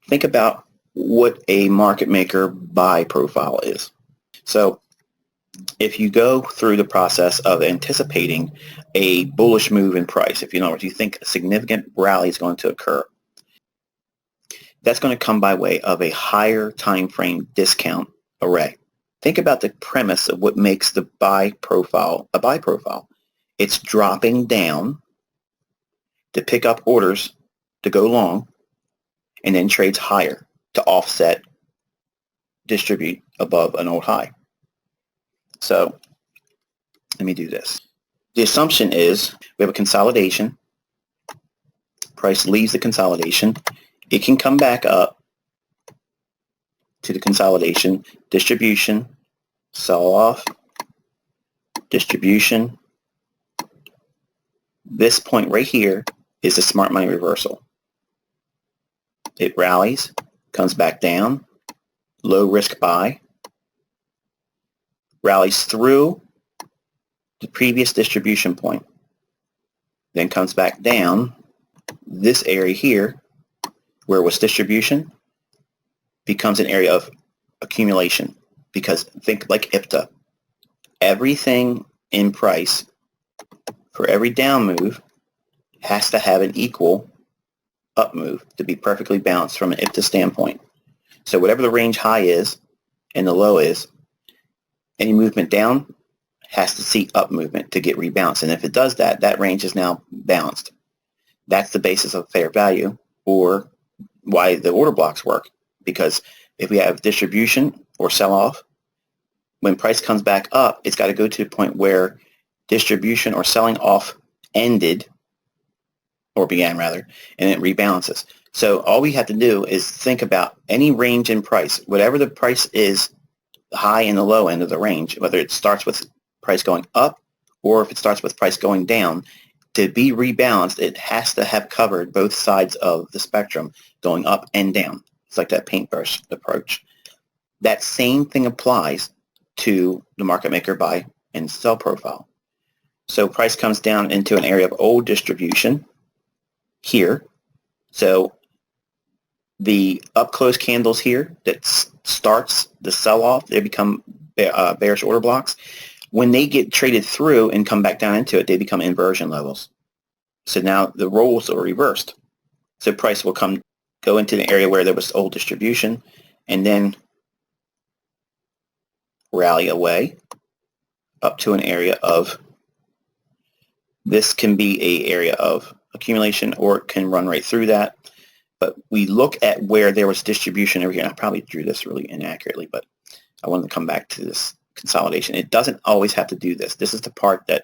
think about what a market maker buy profile is. So if you go through the process of anticipating a bullish move in price, if you know what you think a significant rally is going to occur, that's going to come by way of a higher time frame discount array. Think about the premise of what makes the buy profile a buy profile. It's dropping down to pick up orders to go long, and then trades higher to offset, distribute above an old high. So let me do this. The assumption is we have a consolidation. Price leaves the consolidation. It can come back up to the consolidation, distribution, sell off, distribution. This point right here is the smart money reversal. It rallies, comes back down, low risk buy, rallies through the previous distribution point, then comes back down. This area here, where it was distribution, becomes an area of accumulation, because think like IPTA. Everything in price for every down move has to have an equal up move to be perfectly balanced from an IPTA standpoint. So whatever the range high is and the low is, any movement down has to see up movement to get rebalanced. And if it does that, that range is now balanced. That's the basis of fair value, or why the order blocks work. Because if we have distribution or sell-off, when price comes back up, it's got to go to the point where distribution or selling off ended, or began rather, and it rebalances. So all we have to do is think about any range in price, whatever the price is, the high and the low end of the range, whether it starts with price going up or if it starts with price going down, to be rebalanced, it has to have covered both sides of the spectrum going up and down. It's like that paintbrush approach. That same thing applies to the market maker buy and sell profile. So price comes down into an area of old distribution here. So the up close candles here that starts the sell-off, they become bearish order blocks. When they get traded through and come back down into it, they become inversion levels. So now the roles are reversed. So price will go into the area where there was old distribution and then rally away up to an area of, this can be an area of accumulation, or it can run right through that. But we look at where there was distribution over here. And I probably drew this really inaccurately, but I wanted to come back to this consolidation. It doesn't always have to do this. This is the part that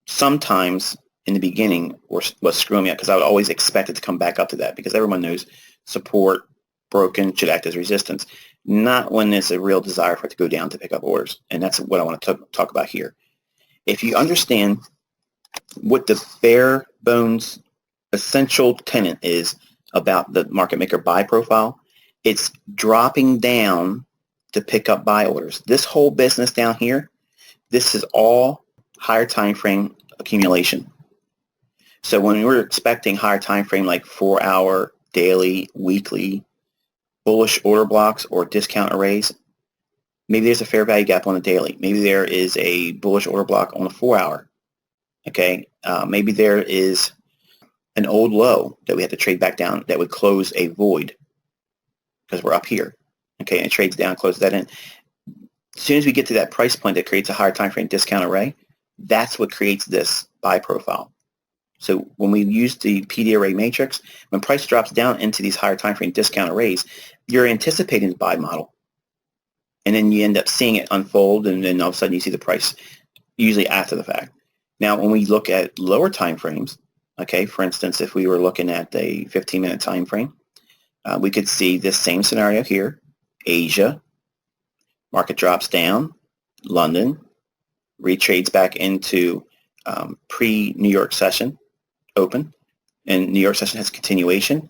sometimes in the beginning was screwing me up, because I would always expect it to come back up to that, because everyone knows support broken should act as resistance, not when there's a real desire for it to go down to pick up orders. And that's what I want to talk about here. If you understand what the bare bones essential tenet is about the market maker buy profile, it's dropping down to pick up buy orders. This whole business down here, this is all higher time frame accumulation. So when we're expecting higher time frame like 4-hour, daily, weekly, bullish order blocks or discount arrays, maybe there's a fair value gap on the daily. Maybe there is a bullish order block on a 4-hour. Okay, maybe there is an old low that we have to trade back down that would close a void because we're up here. Okay, and it trades down, closes that in. As soon as we get to that price point that creates a higher time frame discount array, that's what creates this buy profile. So when we use the PDA array matrix, when price drops down into these higher time frame discount arrays, you're anticipating the buy model. And then you end up seeing it unfold, and then all of a sudden you see the price, usually after the fact. Now, when we look at lower time frames, okay, for instance, if we were looking at a 15-minute time frame, we could see this same scenario here. Asia, market drops down, London, retrades back into pre-New York session, open, and New York session has continuation,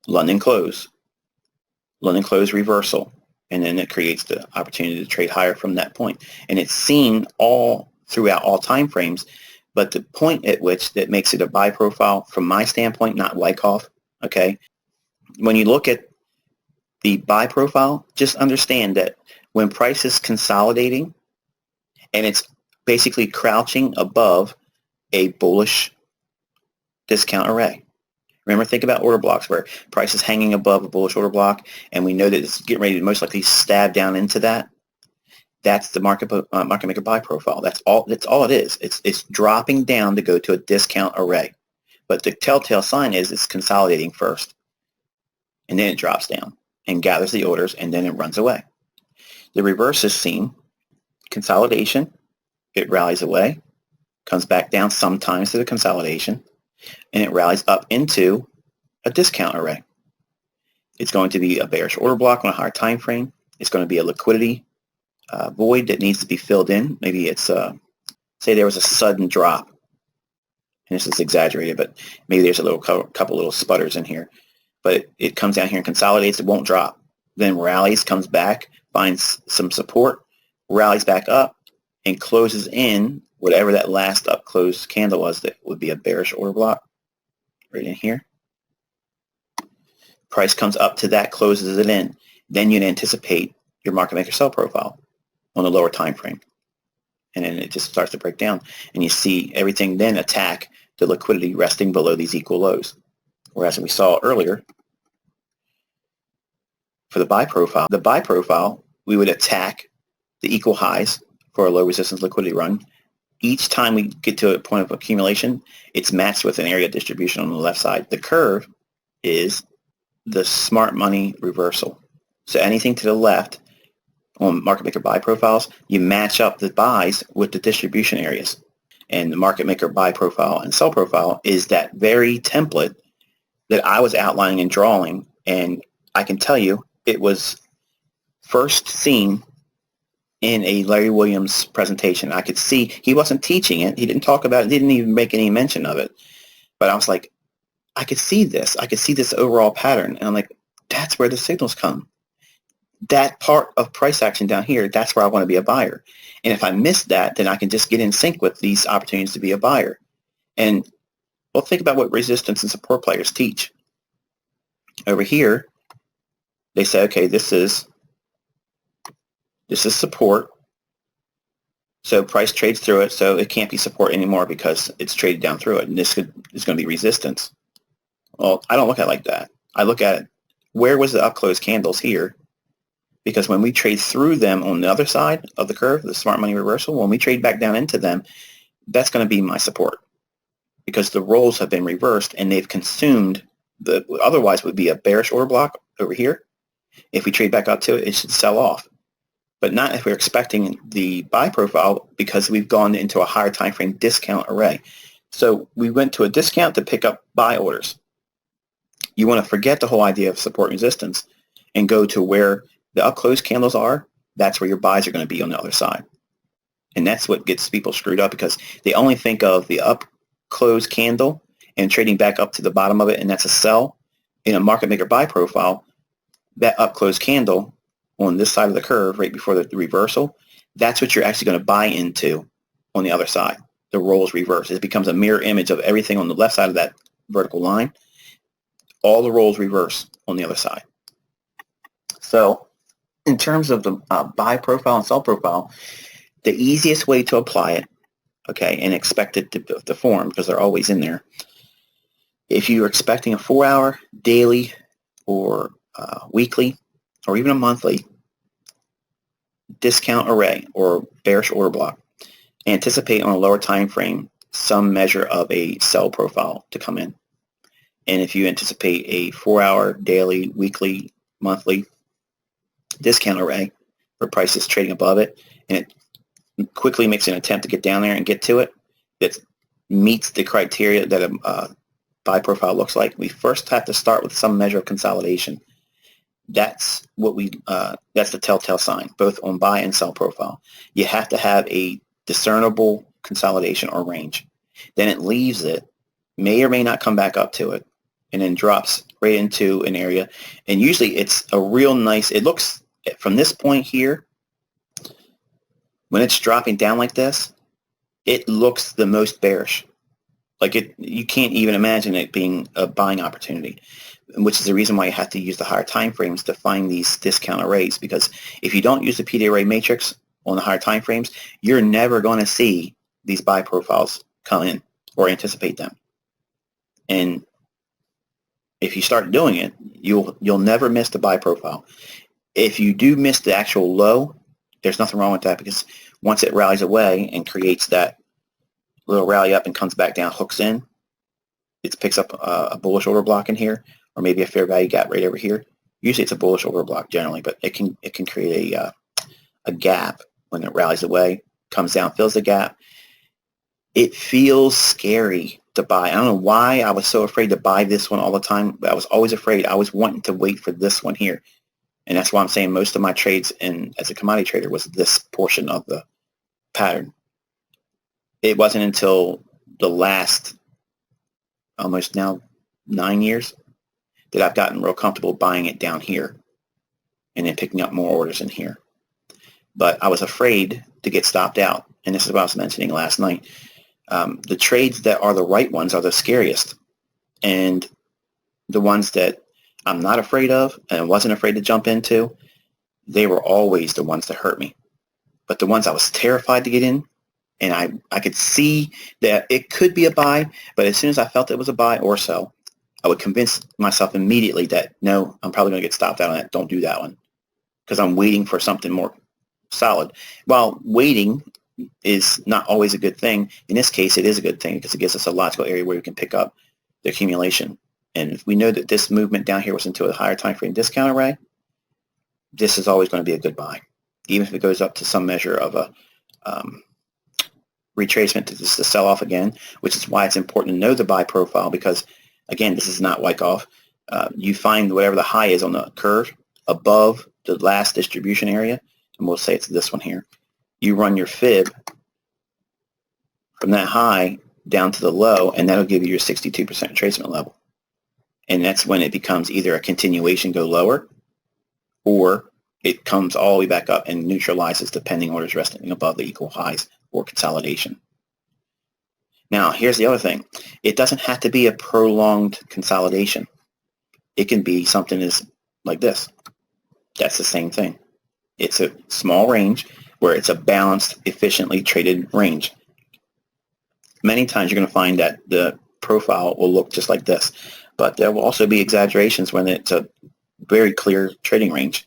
London close reversal, and then it creates the opportunity to trade higher from that point. And it's seen all throughout all time frames, but the point at which that makes it a buy profile from my standpoint, not Wyckoff, okay, when you look at the buy profile, just understand that when price is consolidating and it's basically crouching above a bullish discount array. Remember, think about order blocks where price is hanging above a bullish order block, and we know that it's getting ready to most likely stab down into that. That's the market maker buy profile. That's all it is. It's dropping down to go to a discount array. But the telltale sign is it's consolidating first, and then it drops down and gathers the orders, and then it runs away. The reverse is seen. Consolidation, it rallies away, comes back down sometimes to the consolidation, and it rallies up into a discount array. It's going to be a bearish order block on a higher time frame. It's going to be a liquidity void that needs to be filled in. Maybe it's, say there was a sudden drop, and this is exaggerated, but maybe there's a little couple little sputters in here. But it comes down here and consolidates, it won't drop. Then rallies, comes back, finds some support, rallies back up, and closes in whatever that last up close candle was that would be a bearish order block right in here. Price comes up to that, closes it in. Then you'd anticipate your market maker sell profile on the lower time frame. And then it just starts to break down. And you see everything then attack the liquidity resting below these equal lows. Whereas we saw earlier, for the buy profile, we would attack the equal highs for a low resistance liquidity run. Each time we get to a point of accumulation, it's matched with an area of distribution on the left side. The curve is the smart money reversal. So anything to the left on market maker buy profiles, you match up the buys with the distribution areas. And the market maker buy profile and sell profile is that very template that I was outlining and drawing, and I can tell you it was first seen in a Larry Williams presentation. I could see he wasn't teaching it. He didn't talk about it, didn't even make any mention of it. But I was like, I could see this. I could see this overall pattern. And I'm like, that's where the signals come. That part of price action down here, that's where I want to be a buyer. And if I miss that, then I can just get in sync with these opportunities to be a buyer. And well, think about what resistance and support players teach. Over here, they say, okay, this is support. So price trades through it, so it can't be support anymore because it's traded down through it. And this is going to be resistance. Well, I don't look at it like that. I look at it, where was the up close candles here? Because when we trade through them on the other side of the curve, the smart money reversal, when we trade back down into them, that's going to be my support. Because the roles have been reversed and they've consumed the otherwise would be a bearish order block over here. If we trade back up to it, it should sell off. But not if we're expecting the buy profile because we've gone into a higher time frame discount array. So we went to a discount to pick up buy orders. You want to forget the whole idea of support and resistance and go to where the up close candles are. That's where your buys are going to be on the other side. And that's what gets people screwed up because they only think of the up close candle and trading back up to the bottom of it, and that's a sell. In a market maker buy profile, that up close candle on this side of the curve right before the reversal, that's what you're actually going to buy into on the other side. The roles reverse. It becomes a mirror image of everything on the left side of that vertical line. All the roles reverse on the other side. So in terms of the buy profile and sell profile, the easiest way to apply it, okay, and expect it to form because they're always in there. If you're expecting a 4-hour, daily, or weekly, or even a monthly discount array or bearish order block, anticipate on a lower time frame some measure of a sell profile to come in. And if you anticipate a 4-hour, daily, weekly, monthly discount array where price is trading above it, and it quickly makes an attempt to get down there and get to it that meets the criteria that a buy profile looks like, we first have to start with some measure of consolidation. That's what that's the telltale sign, both on buy and sell profile. You have to have a discernible consolidation or range. Then it leaves it, may or may not come back up to it, and then drops right into an area. And usually it's a real nice, it looks from this point here, when it's dropping down like this, it looks the most bearish. Like you can't even imagine it being a buying opportunity. which is the reason why you have to use the higher time frames to find these discount arrays, because if you don't use the PDA array matrix on the higher time frames, you're never going to see these buy profiles come in or anticipate them. And if you start doing it, you'll never miss the buy profile. If you do miss the actual low, there's nothing wrong with that, because once it rallies away and creates that little rally up and comes back down, hooks in, it picks up a bullish order block in here, or maybe a fair value gap right over here. Usually it's a bullish order block generally, but it can create a gap when it rallies away, comes down, fills the gap. It feels scary to buy. I don't know why I was so afraid to buy this one all the time, but I was always afraid. I was wanting to wait for this one here. And that's why I'm saying most of my trades as a commodity trader was this portion of the pattern. It wasn't until the last almost now 9 years that I've gotten real comfortable buying it down here and then picking up more orders in here. But I was afraid to get stopped out. And this is what I was mentioning last night. The trades that are the right ones are the scariest. And the ones that I'm not afraid of and wasn't afraid to jump into, they were always the ones that hurt me. But the ones I was terrified to get in, and I could see that it could be a buy, but as soon as I felt it was a buy or sell, I would convince myself immediately that, no, I'm probably going to get stopped out on that. Don't do that one, because I'm waiting for something more solid. While waiting is not always a good thing, in this case it is a good thing because it gives us a logical area where we can pick up the accumulation. And if we know that this movement down here was into a higher time frame discount array, this is always going to be a good buy, even if it goes up to some measure of a retracement to just to sell off again, which is why it's important to know the buy profile, because again, this is not Wyckoff. You find whatever the high is on the curve above the last distribution area, and we'll say it's this one here. You run your fib from that high down to the low, and that'll give you your 62% retracement level. And that's when it becomes either a continuation go lower, or it comes all the way back up and neutralizes the pending orders resting above the equal highs or consolidation. Now, here's the other thing. It doesn't have to be a prolonged consolidation. It can be something as like this. That's the same thing. It's a small range where it's a balanced, efficiently traded range. Many times you're going to find that the profile will look just like this, but there will also be exaggerations when it's a very clear trading range.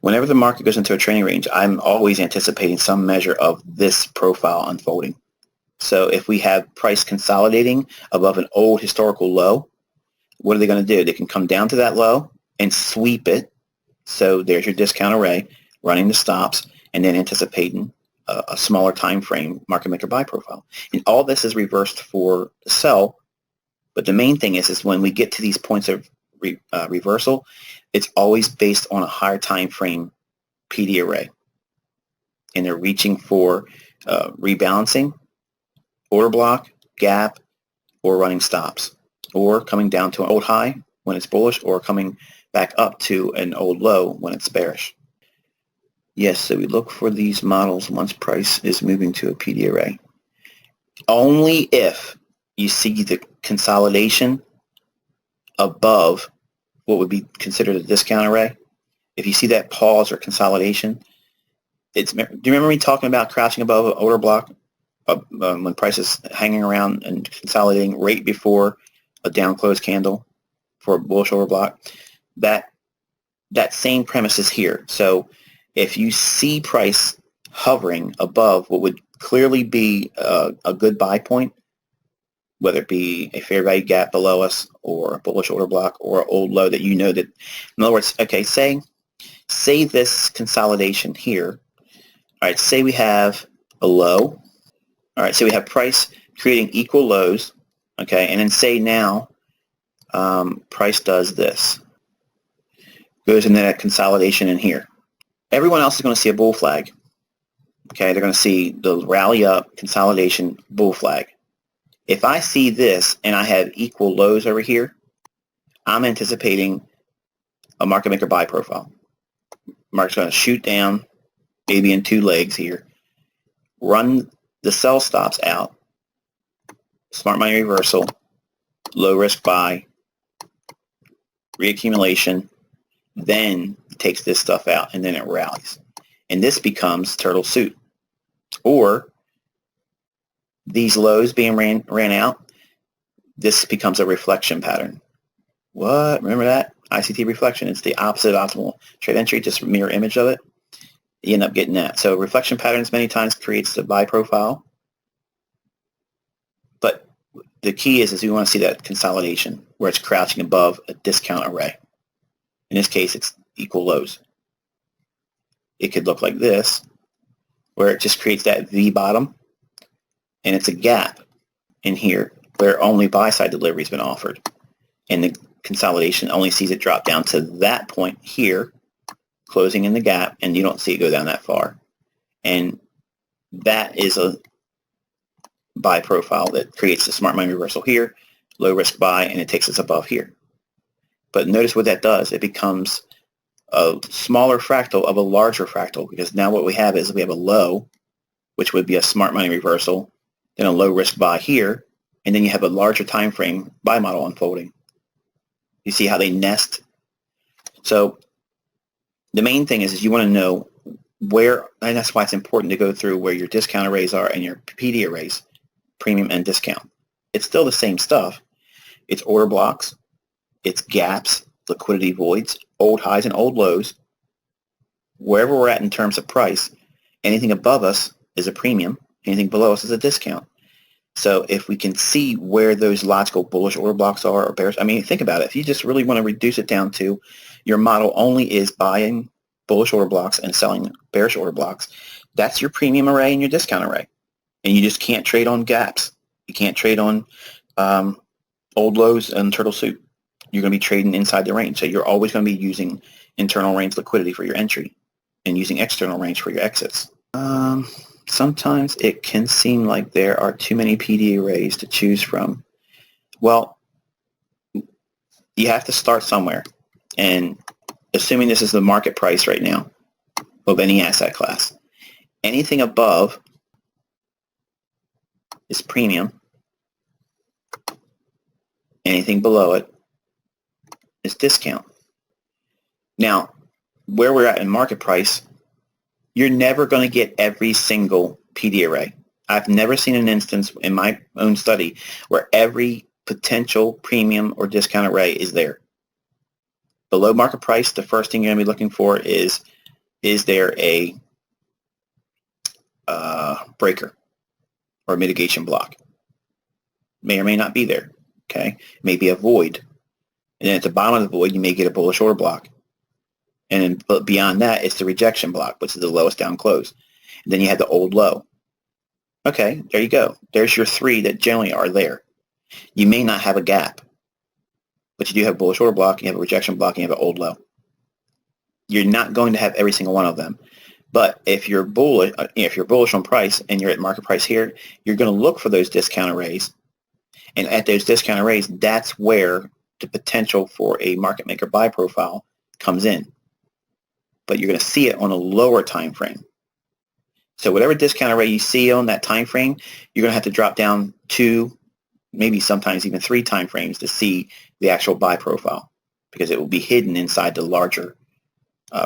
Whenever the market goes into a trading range, I'm always anticipating some measure of this profile unfolding. So if we have price consolidating above an old historical low, what are they going to do? They can come down to that low and sweep it. So there's your discount array running the stops and then anticipating a smaller time frame market maker buy profile. And all this is reversed for the sell. But the main thing is when we get to these points of reversal, it's always based on a higher time frame PD array. And they're reaching for rebalancing, order block, gap, or running stops, or coming down to an old high when it's bullish, or coming back up to an old low when it's bearish. Yes, so we look for these models once price is moving to a PD array. Only if you see the consolidation above what would be considered a discount array. If you see that pause or consolidation, do you remember me talking about crouching above an order block when price is hanging around and consolidating right before a down close candle for a bullish order block? That same premise is here. So if you see price hovering above what would clearly be a good buy point, whether it be a fair value gap below us or a bullish order block or an old low that you know that, in other words, okay, say this consolidation here. All right, say we have a low. All right, so we have price creating equal lows, okay, and then say now price does this. Goes into that consolidation in here. Everyone else is going to see a bull flag. Okay, they're going to see the rally up, consolidation, bull flag. If I see this and I have equal lows over here, I'm anticipating a market maker buy profile. Market's going to shoot down, maybe in two legs here, run the sell stops out, smart money reversal, low risk buy, reaccumulation, then takes this stuff out, and then it rallies. And this becomes turtle soup. Or these lows being ran out, this becomes a reflection pattern. What? Remember that? ICT reflection. It's the opposite of optimal trade entry, just a mirror image of it. You end up getting that. So reflection patterns many times creates the buy profile. But the key is you want to see that consolidation where it's crouching above a discount array. In this case, it's equal lows. It could look like this, where it just creates that V bottom, and it's a gap in here where only buy-side delivery has been offered. And the consolidation only sees it drop down to that point here, closing in the gap, and you don't see it go down that far. And that is a buy profile that creates the smart money reversal here, low risk buy, and it takes us above here. But notice what that does. It becomes a smaller fractal of a larger fractal, because now what we have is we have a low, which would be a smart money reversal, then a low risk buy here, and then you have a larger time frame buy model unfolding. You see how they nest? So the main thing is you want to know where, and that's why it's important to go through where your discount arrays are and your PD arrays, premium and discount. It's still the same stuff. It's order blocks, it's gaps, liquidity voids, old highs and old lows. Wherever we're at in terms of price, anything above us is a premium, anything below us is a discount. So if we can see where those logical bullish order blocks are or bearish, I mean, think about it. If you just really want to reduce it down to your model only is buying bullish order blocks and selling bearish order blocks, that's your premium array and your discount array. And you just can't trade on gaps. You can't trade on old lows and turtle soup. You're going to be trading inside the range. So you're always going to be using internal range liquidity for your entry and using external range for your exits. Sometimes it can seem like there are too many PD arrays to choose from. Well, you have to start somewhere. And assuming this is the market price right now of any asset class, anything above is premium. Anything below it is discount. Now, where we're at in market price, you're never going to get every single PD array. I've never seen an instance in my own study where every potential premium or discount array is there. Below market price, the first thing you're going to be looking for is there a breaker or mitigation block? May or may not be there. Okay, maybe a void. And then at the bottom of the void, you may get a bullish order block. And then beyond that, it's the rejection block, which is the lowest down close. And then you have the old low. Okay, there you go. There's your three that generally are there. You may not have a gap, but you do have a bullish order block, you have a rejection block, and you have an old low. You're not going to have every single one of them. But if you're bullish on price and you're at market price here, you're going to look for those discount arrays. And at those discount arrays, that's where the potential for a market maker buy profile comes in. But you're going to see it on a lower time frame. So whatever discount array you see on that time frame, you're going to have to drop down 2, maybe sometimes even 3 time frames to see the actual buy profile, because it will be hidden inside the larger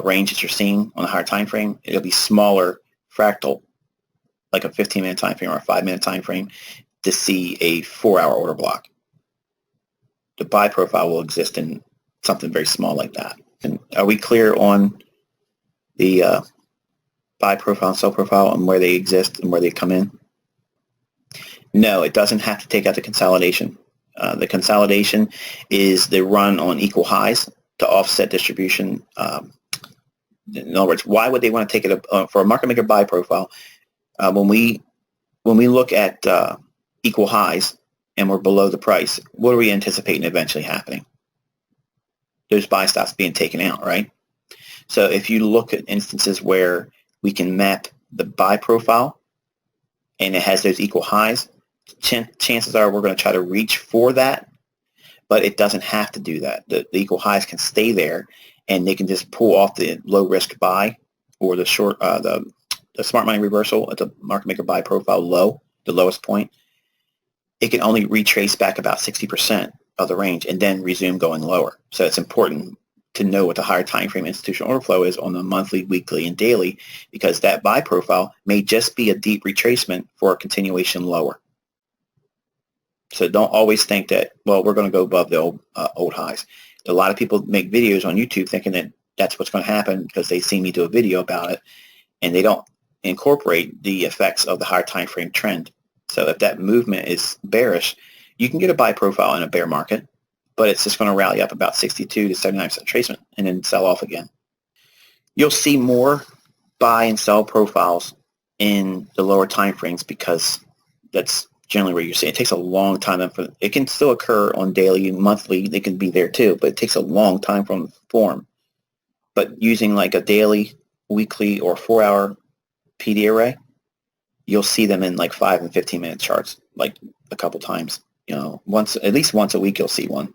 range that you're seeing on a higher time frame. It'll be smaller fractal, like a 15-minute time frame or a 5-minute time frame, to see a 4-hour order block. The buy profile will exist in something very small like that. And are we clear on the buy profile and sell profile and where they exist and where they come in? No, it doesn't have to take out the consolidation. The consolidation is the run on equal highs to offset distribution. In other words, why would they want to take it for a market maker buy profile? When we look at equal highs and we're below the price, what are we anticipating eventually happening? There's buy stops being taken out, right? So if you look at instances where we can map the buy profile and it has those equal highs, chances are we're going to try to reach for that, but it doesn't have to do that. The equal highs can stay there, and they can just pull off the low risk buy or the short the smart money reversal at the market maker buy profile low, the lowest point. It can only retrace back about 60%. of the range and then resume going lower. So it's important to know what the higher time frame institutional order flow is on the monthly, weekly, and daily, because that buy profile may just be a deep retracement for a continuation lower. So don't always think that, well, we're going to go above the old highs. A lot of people make videos on YouTube thinking that that's what's going to happen because they see me do a video about it, and they don't incorporate the effects of the higher time frame trend. So if that movement is bearish, you can get a buy profile in a bear market, but it's just going to rally up about 62 to 79% retracement and then sell off again. You'll see more buy and sell profiles in the lower time frames because that's generally where you see it. It takes a long time. It can still occur on daily, monthly. They can be there too, but it takes a long time from the form. But using like a daily, weekly, or 4-hour PDA array, you'll see them in like 5 and 15-minute charts, like a couple times. At least once a week you'll see one.